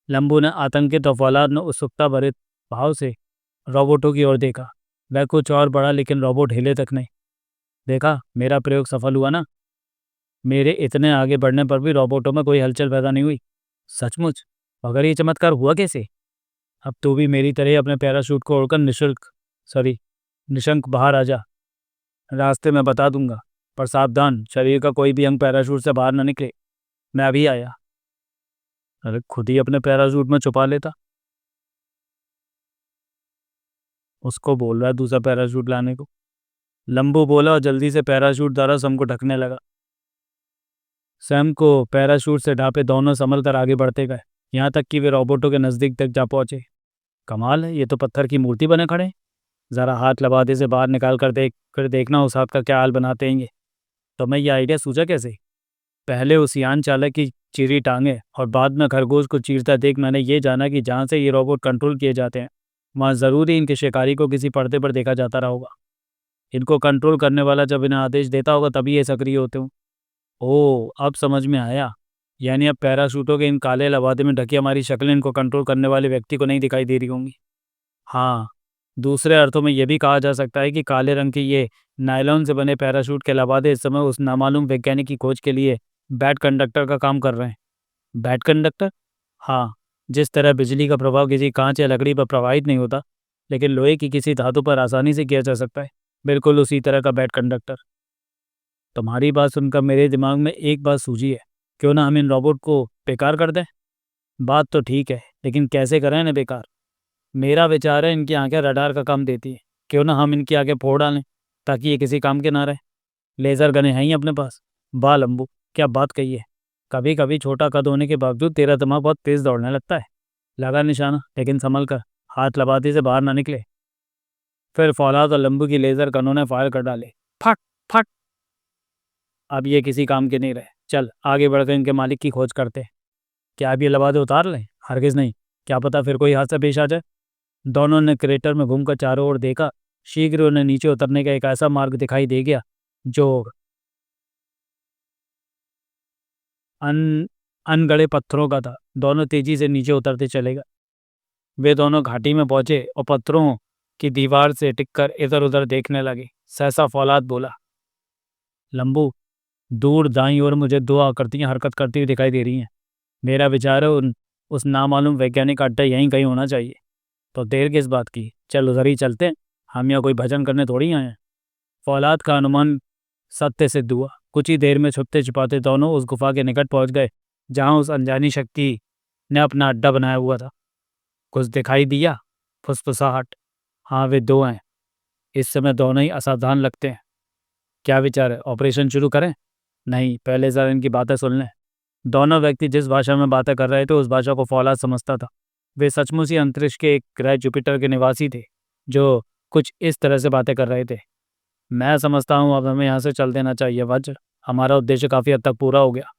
लंबू ने आतंकित और फौलाद ने उत्सुकता भरे भाव से रोबोटों की ओर देखा। वह कुछ और बड़ा, लेकिन रोबोट हिले तक नहीं। देखा, मेरा प्रयोग सफल हुआ ना? मेरे इतने आगे बढ़ने पर भी रोबोटों में कोई हलचल पैदा नहीं हुई। सचमुच? मगर ये चमत्कार हुआ कैसे? अब तू भी मेरी तरह अपने पैराशूट को ओढ़कर निशंक बाहर आ जा। रास्ते में बता दूंगा, पर सावधान, शरीर का कोई भी अंग पैराशूट से बाहर न निकले। मैं अभी आया। अरे खुद ही अपने पैराशूट में छुपा लेता। उसको बोल रहा है दूसरा पैराशूट लाने को। लंबू बोला और जल्दी से पैराशूट द्वारा सम को ढकने लगा। सैम को पैराशूट से ढांपे दोनों संभल कर आगे बढ़ते गए, यहाँ तक कि वे रोबोटों के नज़दीक तक जा पहुंचे। कमाल है, ये तो पत्थर की मूर्ति बने खड़े हैं। ज़रा हाथ लबादे से बाहर निकाल कर देखना उस हाथ का क्या हाल बनाते हैं ये। तो मैं ये आइडिया सूझा कैसे? पहले उस यान चालक की चिरी टांगे और बाद में खरगोश को चीरता देख मैंने ये जाना कि जहाँ से ये रोबोट कंट्रोल किए जाते हैं वहाँ ज़रूर ही इनके शिकारी को किसी पर्दे पर देखा जाता रहा होगा। इनको कंट्रोल करने वाला जब इन्हें आदेश देता होगा तभी ये सक्रिय होते हों। ओह, अब समझ में आया। यानी अब पैराशूटों के इन काले लबादे में ढकी हमारी शक्लें इनको कंट्रोल करने वाले व्यक्ति को नहीं दिखाई दे रही होंगी। हाँ, दूसरे अर्थों में यह भी कहा जा सकता है कि काले रंग के ये नायलॉन से बने पैराशूट के लबादे इस समय उस नामालूम वैज्ञानिक की खोज के लिए बैट कंडक्टर का काम कर रहे हैं। Bat conductor? हाँ, जिस तरह बिजली का प्रभाव किसी कांच या लकड़ी पर प्रवाहित नहीं होता लेकिन लोहे की किसी धातु पर आसानी से किया जा सकता है, बिल्कुल उसी तरह का बैट कंडक्टर। तुम्हारी बात सुनकर मेरे दिमाग में एक बात सूझी है। क्यों ना हम इन रोबोट को बेकार कर दें? बात तो ठीक है, लेकिन कैसे करें इन्हें बेकार? मेरा विचार है इनकी आंखें रडार का काम देती हैं। क्यों ना हम इनकी आंखें फोड़ डालें ताकि ये किसी काम के ना रहे। लेज़र गने हैं ही अपने पास। वाह लंबू, क्या बात कही है। कभी कभी छोटा कद होने के बावजूद तेरा दिमाग बहुत तेज दौड़ने लगता है। लगा निशाना, लेकिन संभल कर, हाथ लबाती से बाहर ना निकले। फिर फौलाद और लंबू की लेज़र गनों ने फायर कर डाले। फट फट। अब ये किसी काम के नहीं रहे। चल आगे बढ़कर इनके मालिक की खोज करते हैं। क्या अब ये लबादे उतार लें? हरगिज़ नहीं, क्या पता फिर कोई हादसा पेश आ जाए। दोनों ने क्रेटर में घूमकर चारों ओर देखा। शीघ्र उन्हें नीचे उतरने का एक ऐसा मार्ग दिखाई दे गया जो अनगढ़े पत्थरों का था। दोनों तेजी से नीचे उतरते चले गए। वे दोनों घाटी में पहुंचे और पत्थरों की दीवार से टिककर इधर उधर देखने लगे। सहसा फौलाद बोला, लंबू, दूर दाईं ओर मुझे दो आकृतियां हरकत करती हुई दिखाई दे रही हैं। मेरा विचार है उस नामालूम वैज्ञानिक का अड्डा यहीं कहीं होना चाहिए। तो देर किस बात की, चल उधर ही चलते हैं। हम यहाँ कोई भजन करने थोड़ी आए हैं। फौलाद का अनुमान सत्य सिद्ध हुआ। कुछ ही देर में छुपते छिपाते दोनों उस गुफा के निकट पहुंच गए जहां उस अनजानी शक्ति ने अपना अड्डा बनाया हुआ था। कुछ दिखाई दिया? फुसफुसाहट। हाँ, वे दो हैं। इस समय दोनों ही असावधान लगते हैं। क्या विचार है, ऑपरेशन शुरू करें? नहीं, पहले जरा इनकी बातें सुन लें। दोनों व्यक्ति जिस भाषा में बातें कर रहे थे उस भाषा को फौलाद समझता था। वे सचमुच ही अंतरिक्ष के एक ग्रह जुपिटर के निवासी थे जो कुछ इस तरह से बातें कर रहे थे। मैं समझता हूँ अब हमें यहाँ से चल देना चाहिए वज्र। हमारा उद्देश्य काफ़ी हद तक पूरा हो गया।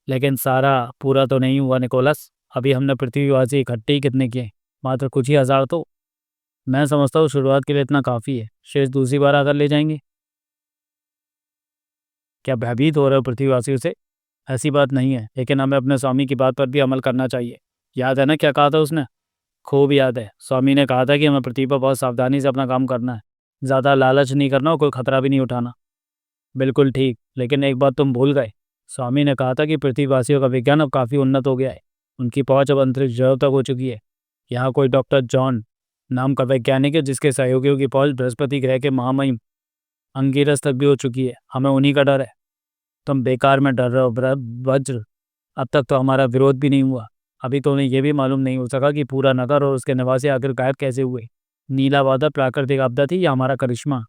लेकिन सारा पूरा तो नहीं हुआ निकोलस। अभी हमने पृथ्वीवासी इकट्ठे ही कितने किए? मात्र कुछ ही हजार। तो मैं समझता हूँ शुरुआत के लिए इतना काफ़ी है। शेष दूसरी बार आकर ले जाएंगे। क्या भयभीत हो रहे हो पृथ्वीवासियों से? ऐसी बात नहीं है, लेकिन हमें अपने स्वामी की बात पर भी अमल करना चाहिए। याद है ना क्या कहा था उसने? खूब याद है। स्वामी ने कहा था कि हमें पृथ्वी पर बहुत सावधानी से अपना काम करना है। ज़्यादा लालच नहीं करना और कोई खतरा भी नहीं उठाना। बिल्कुल ठीक, लेकिन एक बात तुम भूल गए। स्वामी ने कहा था कि पृथ्वीवासियों का विज्ञान अब काफ़ी उन्नत हो गया है। उनकी पहुंच अब अंतरिक्ष ग्रहों तक हो चुकी है। यहाँ कोई डॉक्टर जॉन नाम का वैज्ञानिक है जिसके सहयोगियों की पहुंच बृहस्पति ग्रह के महामहिम अंगिरस तक भी हो चुकी है। हमें उन्हीं का डर है। तुम बेकार में डर रहे हो वज्र। अब तक तो हमारा विरोध भी नहीं हुआ। अभी तो उन्हें यह भी मालूम नहीं हो सका कि पूरा नगर और उसके निवासी आखिर गायब कैसे हुए। नीला बादल प्राकृतिक आपदा थी या हमारा करिश्मा?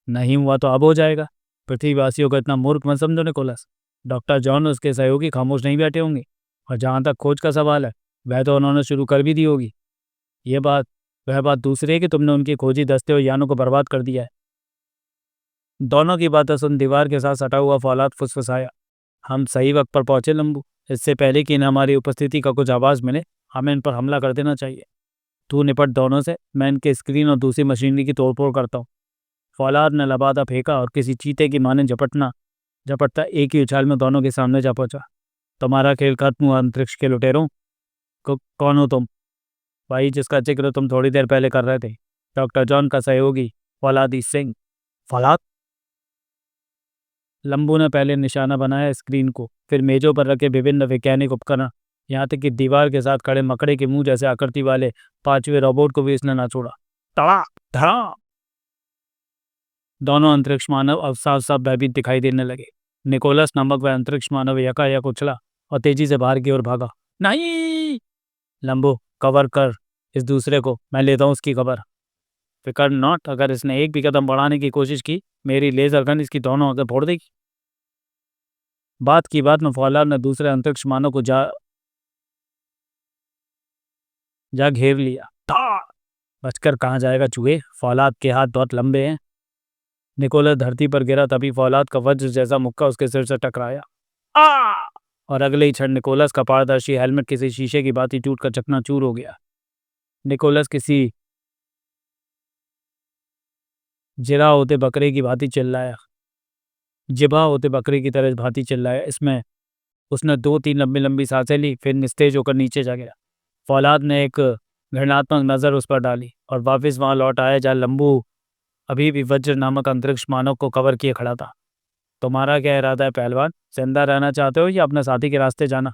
नहीं हुआ तो अब हो जाएगा। पृथ्वीवासियों को इतना मूर्ख मत समझो निकोलस। डॉक्टर जॉन और उसके सहयोगी खामोश नहीं बैठे होंगे। और जहाँ तक खोज का सवाल है वह तो उन्होंने शुरू कर भी दी होगी। ये बात वह बात दूसरी है कि तुमने उनकी खोजी दस्ते और यानों को बर्बाद कर दिया है। दोनों की बातें सुन दीवार के साथ सटा हुआ फौलाद फुसफुसाया, हम सही वक्त पर पहुंचे लंबू। इससे पहले कि इन्हें हमारी उपस्थिति का कुछ आवाज़ मिले हमें इन पर हमला कर देना चाहिए। तू निपट दोनों से, मैं इनके स्क्रीन और दूसरी मशीनरी की तोड़फोड़ करता हूँ। फौलाद ने लबादा फेंका और किसी चीते की माने झपटता एक ही उछाल में दोनों के सामने जा पहुंचा। तुम्हारा खेल खत्म हुआ अंतरिक्ष के लुटेरों। कौन हो तुम? भाई जिसका जिक्र तुम थोड़ी देर पहले कर रहे थे, डॉक्टर जॉन का सहयोगी फौलादी सिंह। फौलाद? लंबू ने पहले निशाना बनाया स्क्रीन को, फिर मेजों पर रखे विभिन्न वैज्ञानिक उपकरण, यहाँ तक कि दीवार के साथ खड़े मकड़े के मुंह जैसे आकृति वाले पांचवें रोबोट को भी इसने ना छोड़ा। तड़ा धड़ा। दोनों अंतरिक्ष मानव अब साफ साफ भयभीत दिखाई देने लगे। निकोलस नामक वह अंतरिक्ष मानव यकायक उछला और तेजी से बाहर की ओर भागा। नहीं! लंबू, कवर कर इस दूसरे को, मैं लेता हूँ उसकी खबर। फिकर नॉट, अगर इसने एक भी कदम बढ़ाने की कोशिश की मेरी लेजर गन इसकी दोनों आंखें फोड़ देगी। बात की बात में फौलाद ने दूसरे अंतरिक्ष मानव को जा घेर लिया। बचकर कहाँ जाएगा चूहे, फौलाद के हाथ बहुत लंबे हैं। निकोलस धरती पर गिरा, तभी फौलाद का वज्र जैसा मुक्का उसके सिर से टकराया। और अगले ही क्षण निकोलस का पारदर्शी हेलमेट किसी शीशे की भांति टूटकर चकनाचूर हो गया। निकोलस किसी जिरा होते बकरे की भांति चिल्लाया, जिबा होते बकरे की तरह भांति चिल्लाया। इसमें उसने 2-3 लंबी लंबी सांसें ली, फिर निस्तेज होकर नीचे जा गिरा। फौलाद ने एक घृणात्मक नज़र उस पर डाली और वापस वहां लौट आया जहाँ लंबू अभी भी वज्र नामक अंतरिक्ष मानव को कवर किए खड़ा था। तुम्हारा क्या इरादा है पहलवान, जिंदा रहना चाहते हो या अपने साथी के रास्ते जाना?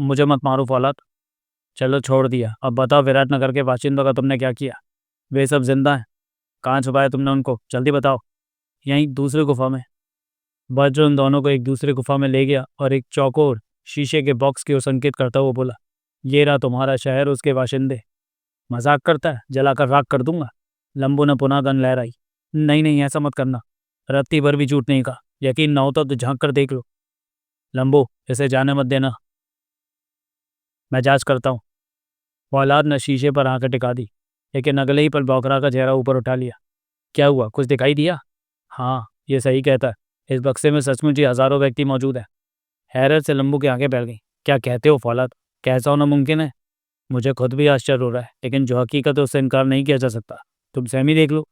मुझे मत मारो फौलाद। चलो छोड़ दिया, अब बताओ विराटनगर के बाशिंदों का तुमने क्या किया? वे सब जिंदा हैं। कहाँ छुपाया तुमने उनको, जल्दी बताओ। यहीं दूसरी गुफा में। वज्र उन दोनों को एक दूसरी गुफा में ले गया और एक चौकोर शीशे के बॉक्स की ओर संकेत करता हुआ बोला, ये रहा तुम्हारा शहर, उसके बाशिंदे। मजाक करता है, जलाकर राख कर दूंगा। लंबू ने पुनः गन लहराई। नहीं नहीं, ऐसा मत करना, रत्ती भर भी झूठ नहीं कहा। यकीन ना होता तो झांक कर देख लो। लंबू, इसे जाने मत देना, मैं जांच करता हूँ। फौलाद ने शीशे पर आंखें टिका दी, लेकिन अगले ही पल बौखरा का चेहरा ऊपर उठा लिया। क्या हुआ, कुछ दिखाई दिया? हाँ, ये सही कहता है, इस बक्से में सचमुच ही हजारों व्यक्ति मौजूद हैं। हैरत से लंबू की आंखें फैल गईं। क्या कहते हो फौलाद, कैसा होना मुमकिन है? मुझे खुद भी आश्चर्य हो रहा है, लेकिन जो हकीकत है उससे इनकार नहीं किया जा सकता। तुम स्वयं ही देख लो।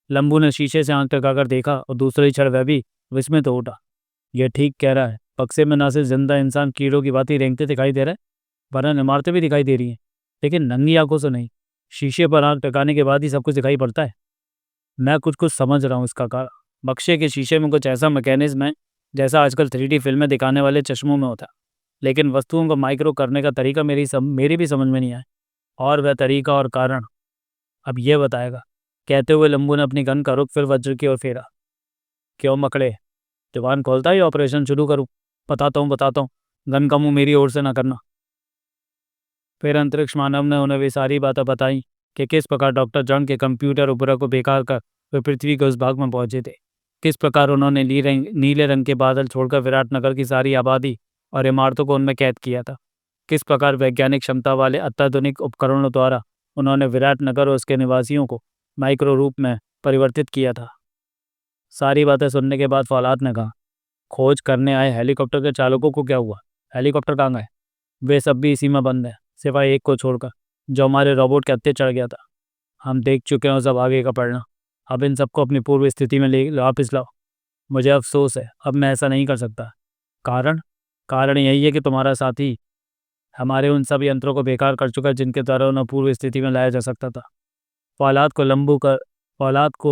लंबू ने शीशे से आंख टकाकर देखा और दूसरे ही क्षण वह भी विस्मित हो उठा। यह ठीक कह रहा है, बक्से में न सिर्फ जिंदा इंसान कीड़ों की भांति रेंगते दिखाई दे रहे हैं, वरन इमारतें भी दिखाई दे रही हैं, लेकिन नंगी आंखों से नहीं। शीशे पर आंख टकाने के बाद ही सब कुछ दिखाई पड़ता है। मैं कुछ कुछ समझ रहा हूँ इसका कारण। बक्से के शीशे में कुछ ऐसा मैकेनिज्म है जैसा आजकल 3D फिल्में दिखाने वाले चश्मों में होता है, लेकिन वस्तुओं को माइक्रो करने का तरीका मेरी भी समझ में नहीं आया, और वह तरीका और कारण अब यह बताएगा। कहते हुए लंबू ने अपनी गन का रुख फिर वज्र की ओर फेरा। क्यों मकड़े, जवान खोलता ही ऑपरेशन शुरू करूँ? बताता हूँ, गन का मुंह मेरी ओर से ना करना। फिर अंतरिक्ष मानव ने उन्हें वे सारी बातें बताई कि किस प्रकार डॉक्टर जॉन के कंप्यूटर उपग्रह को बेकार कर वे पृथ्वी के उस भाग में पहुंचे थे, किस प्रकार उन्होंने नीले रंग के बादल छोड़कर विराटनगर की सारी आबादी और इमारतों को उनमें कैद किया था, किस प्रकार वैज्ञानिक क्षमता वाले अत्याधुनिक उपकरणों द्वारा उन्होंने विराटनगर और उसके निवासियों को माइक्रो रूप में परिवर्तित किया था। सारी बातें सुनने के बाद फौलाद ने कहा, खोज करने आए हेलीकॉप्टर के चालकों को क्या हुआ? हेलीकॉप्टर कहाँ गए? वे सब भी इसी में बंद हैं, सिवाय एक को छोड़कर, जो हमारे रोबोट के हत्थे चढ़ गया था। हम देख चुके हैं सब आगे का पढ़ना। अब इन सबको अपनी पूर्व स्थिति में ले वापस लाओ। मुझे अफसोस है, अब मैं ऐसा नहीं कर सकता। कारण कारण यही है कि तुम्हारा साथी हमारे उन सब यंत्रों को बेकार कर चुका है जिनके द्वारा उन्हें पूर्व स्थिति में लाया जा सकता था। फौलाद को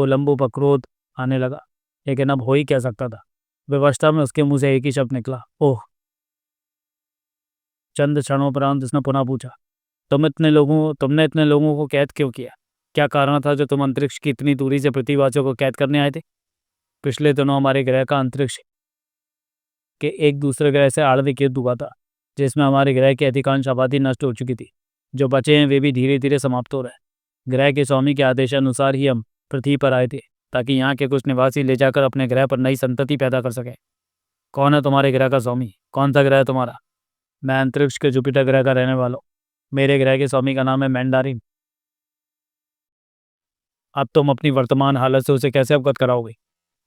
लंबू पर क्रोध आने लगा, लेकिन अब हो ही क्या सकता था। व्यवस्था में उसके मुंह से एक ही शब्द निकला, ओह। चंद क्षणोपरांत उसने पुनः पूछा, तुमने इतने लोगों को कैद क्यों किया? क्या कारण था जो तुम अंतरिक्ष की इतनी दूरी से पृथ्वीवासियों को कैद करने आए थे? पिछले दिनों हमारे ग्रह का अंतरिक्ष के एक दूसरे ग्रह से आणविक युद्ध हुआ था, जिसमें हमारे ग्रह की अधिकांश आबादी नष्ट हो चुकी थी। जो बचे हैं वे भी धीरे धीरे समाप्त हो रहे हैं। ग्रह के स्वामी के आदेशानुसार ही हम पृथ्वी पर आए थे, ताकि यहाँ के कुछ निवासी ले जाकर अपने ग्रह पर नई संतति पैदा कर सकें। कौन है तुम्हारे ग्रह का स्वामी? कौन सा ग्रह है तुम्हारा? मैं अंतरिक्ष के जुपिटर ग्रह का रहने वाला हूँ। मेरे ग्रह के स्वामी का नाम है मैंडारिन। अब तुम अपनी वर्तमान हालत से उसे कैसे अवगत कराओगे?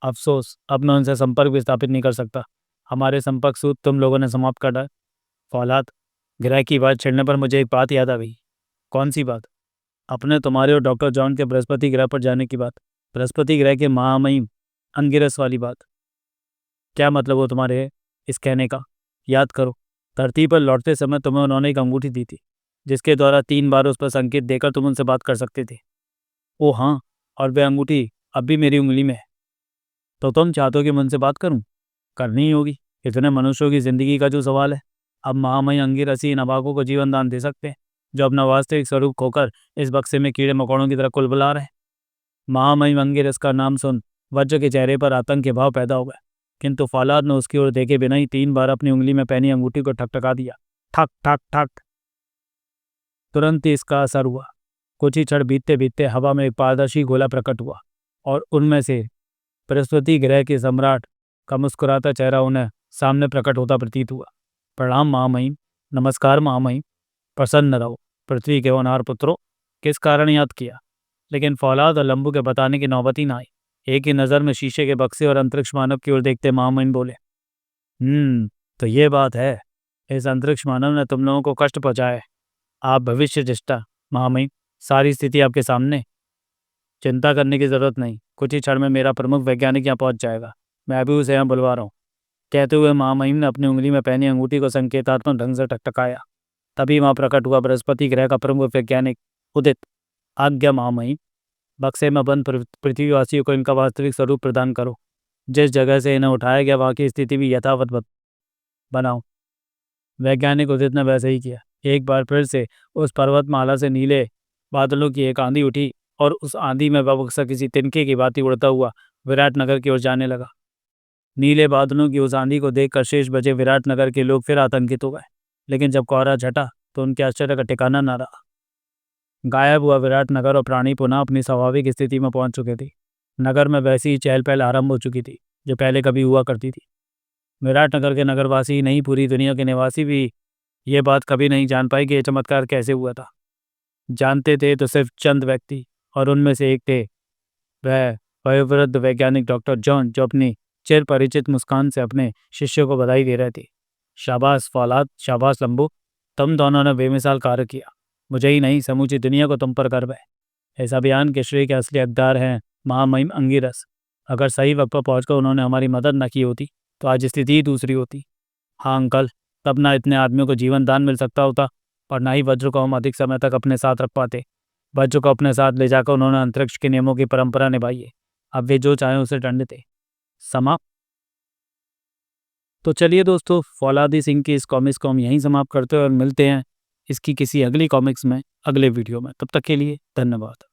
अफसोस, अब मैं उनसे संपर्क भी स्थापित नहीं कर सकता। हमारे संपर्क सूत्र तुम लोगों ने समाप्त कर डाले। फौलाद, ग्रह की बात छेड़ने पर मुझे एक बात याद आ गई। कौन सी बात? अपने, तुम्हारे और डॉक्टर जॉन के बृहस्पति ग्रह पर जाने की बात। बृहस्पति ग्रह के महामहिम अंगिरस वाली बात। क्या मतलब हो तुम्हारे इस कहने का? याद करो, धरती पर लौटते समय तुम्हें उन्होंने एक अंगूठी दी थी, जिसके द्वारा 3 बार उस पर संकेत देकर तुम उनसे बात कर सकते थे। ओ हाँ, और वह अंगूठी अब भी मेरी उंगली में है। तो तुम चाहते हो कि मैं उनसे बात करूं? करनी ही होगी, इतने मनुष्यों की जिंदगी का जो सवाल है। अब महामहिम अंगिरस इन अभागों को जीवन दान दे सकते हैं, जो अपना वास्तविक स्वरूप खोकर इस बक्से में कीड़े मकोड़ों की तरह कुलबुला रहे हैं। महामहिम अंगिरस का नाम सुन वज्र के चेहरे पर आतंक के भाव पैदा हो गए, किंतु फौलाद ने उसकी ओर देखे बिना ही 3 बार अपनी उंगली में पहनी अंगूठी को ठकठका दिया। ठक ठक ठक। तुरंत ही इसका असर हुआ। कुछ ही क्षण बीतते बीतते हवा में एक पारदर्शी गोला प्रकट हुआ, और उनमें से बृहस्पति ग्रह के सम्राट का मुस्कुराता चेहरा उन्हें सामने प्रकट होता प्रतीत हुआ। प्रणाम महामहिम। नमस्कार महामहिम। प्रसन्न रहो पृथ्वी के होनहार पुत्रों। किस कारण याद किया? लेकिन फौलाद और लंबू के बताने की नौबत ही ना आई। एक ही नज़र में शीशे के बक्से और अंतरिक्ष मानव की ओर देखते महामहिम बोले, तो ये बात है, इस अंतरिक्ष मानव ने तुम लोगों को कष्ट पहुंचाया है। आप भविष्य दृष्टा महामहिम, सारी स्थिति आपके सामने। चिंता करने की जरूरत नहीं, कुछ ही क्षण में मेरा प्रमुख वैज्ञानिक यहाँ पहुंच जाएगा। मैं अभी उसे यहाँ बुलवा रहा हूँ। कहते हुए महामहिम ने अपनी उंगली में पहनी अंगूठी को संकेतात्मक ढंग से टकटकाया। तभी वहां प्रकट हुआ बृहस्पति ग्रह का प्रमुख वैज्ञानिक उदित। आज्ञा महामहिम। बक्से में बंद पृथ्वीवासियों को इनका वास्तविक स्वरूप प्रदान करो। जिस जगह से इन्हें उठाया गया वहां की स्थिति भी यथावत बनाओ। वैज्ञानिक उदित ने वैसे ही किया। एक बार फिर से उस पर्वतमाला से नीले बादलों की एक आंधी उठी और उस आंधी में वह बक्सा किसी तिनके की भांति उड़ता हुआ विराट नगर की ओर जाने लगा। नीले बादलों की उस आंधी को देखकर शेष बचे विराट नगर के लोग फिर आतंकित हो गए। लेकिन जब कोहरा झटा तो उनके आश्चर्य का ठिकाना न रहा। गायब हुआ विराट नगर और प्राणी पुनः अपनी स्वाभाविक स्थिति में पहुंच चुके थे। नगर में वैसी ही चहल पहल आरंभ हो चुकी थी जो पहले कभी हुआ करती थी। विराट नगर के नगरवासी ही नहीं, पूरी दुनिया के निवासी भी ये बात कभी नहीं जान पाए कि यह चमत्कार कैसे हुआ था। जानते थे तो सिर्फ चंद व्यक्ति, और उनमें से एक थे वह वयोवृद्ध वैज्ञानिक डॉक्टर जॉन, जो अपनी चिर परिचित मुस्कान से अपने शिष्यों को बधाई दे रहे थे। शाबाश फौलाद, शाबाश लंबू, तुम दोनों ने बेमिसाल कार्य किया। मुझे ही नहीं, समूची दुनिया को तुम पर गर्व है। इस अभियान के श्रेय के असली हकदार हैं महामहिम अंगिरस। अगर सही वक्त पर पहुंचकर उन्होंने हमारी मदद न की होती तो आज स्थिति ही दूसरी होती। हाँ अंकल, तब ना इतने आदमियों को जीवन दान मिल सकता होता और ना ही वज्र को हम अधिक समय तक अपने साथ रख पाते। वज्र को अपने साथ ले जाकर उन्होंने अंतरिक्ष के नियमों की परंपरा निभाई है। अब वे जो चाहें उसे दंड थे। समाप्त। तो चलिए दोस्तों, फौलादी सिंह की इस कॉमिक्स को हम यहीं समाप्त करते हैं और मिलते हैं इसकी किसी अगली कॉमिक्स में, अगले वीडियो में। तब तक के लिए धन्यवाद।